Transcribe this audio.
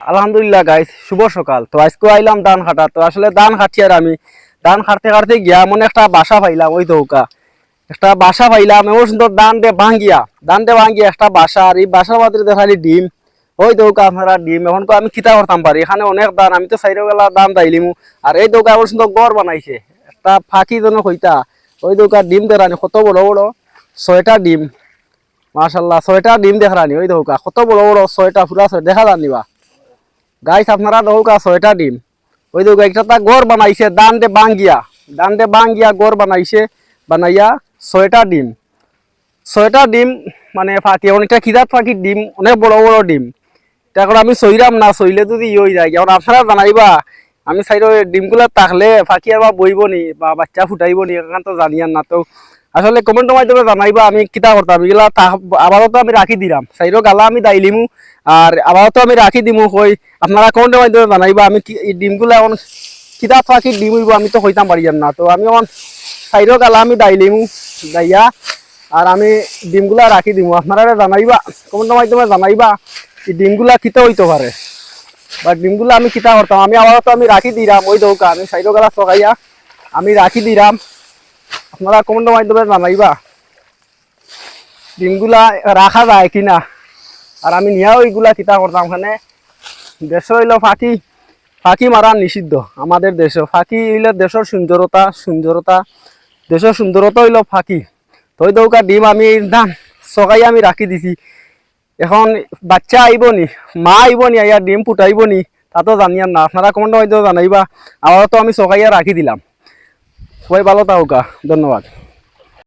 আলহামদুলিল্লাহ গাইস, শুভ সকাল। তো আজকে আইলাম ধান কাটা। তো আসলে ধান কাটছি আর আমি ধান কাটতে কাটতে গিয়া মনে একটা বাসা পাইলাম। ওই দৌকা একটা বাসা পাইলাম, এমন সুন্দর ধান দে ভাঙ্গিয়া একটা বাসা। আর এই বাসার মাত্র দেখালি ডিম। ওই দৌকা আপনারা ডিম এখন আমি খিতা করতাম পারি, এখানে অনেক ধান, আমি তো সাইডে গেলা ধান দাইলিমু। আর এই দৌকা এমন সুন্দর গড় বানাইছে, একটা ফাঁকি যেন হইতা। ওই দৌকা ডিম দেরানি কত বড় বড়, 6টা ডিম। মাশাল্লাহ, 6টা ডিম দেখানি। ওই দৌকা কত বড় বড়, 6টা পুরা 6 দেখা জানিবা গাইস আপনারা। দৌকা 6টা ডিম। ওই দৌকা একটা গড় বানাইছে দান দে বাঙ্গিয়া গড় বানাইছে, বানাইয়া 6টা ডিম। 6টা ডিম মানে ফাঁকি, অনেকটা খিদার ফাঁকির ডিম, অনেক বড় বড় ডিম। এখন আমি সইরাম না, সইলে যদি হয়ে যায়। এখন আপনারা জানাইবা আমি সাইড ডিমগুলা থাকলে ফাঁকি আর বা বইব নি বা বাচ্চা ফুটাইব নি, এখন তো জানিয়ান না। তো আসলে কমেন্টের মাধ্যমে জানাইবা আমি কিতা করতাম। এগুলা আবারও আমি রাখি দিলাম, সাইডও গালা আমি দাইলিমু আর আবারও আমি রাখি দিমু। কই আপনারা কমেন্টের মাধ্যমে জানাইবা আমি এই ডিমগুলা এখন কিতা ফাঁকির ডিম হইব, আমি তো হইতাম পারিয়াম না। তো আমি এখন সাইডও গালা আমি দাইলিমু, দাইয়া আর আমি ডিমগুলা রাখি দিমু। আপনারা জানাইবা কমেন্টের মাধ্যমে জানাইবা এই ডিমগুলা কিতা হইতে পারে বা ডিমগুলা আমি কিতা করতাম। আমি আবারও আমি রাখি দিলাম। ওই দৌকা আমি সাইডও গালা চকাইয়া আমি রাখি দিলাম। আপনারা কমেন্টের মাধ্যমে জানাইবা ডিমগুলা রাখা যায় কিনা। আর আমি নিয়া ওইগুলা কিতা করতাম। ওখানে দেশ হইল ফাঁকি মারা নিষিদ্ধ আমাদের দেশে। ফাঁকি হইলে দেশের সুন্দরতা দেশের সুন্দরতা হইল ফাঁকি। তো ওই দৌকা ডিম আমি ধান চকাই আমি রাখি দিছি। এখন বাচ্চা আইব নি, মা আইব নি, আইয়া ডিম ফুটাইব নি, তা তো জানিয়ান না। আপনারা কমেন্টের মাধ্যমে জানাইবা। আবার তো আমি চকাইয়া রাখি দিলাম। সবাই ভালো থাকুকা, ধন্যবাদ।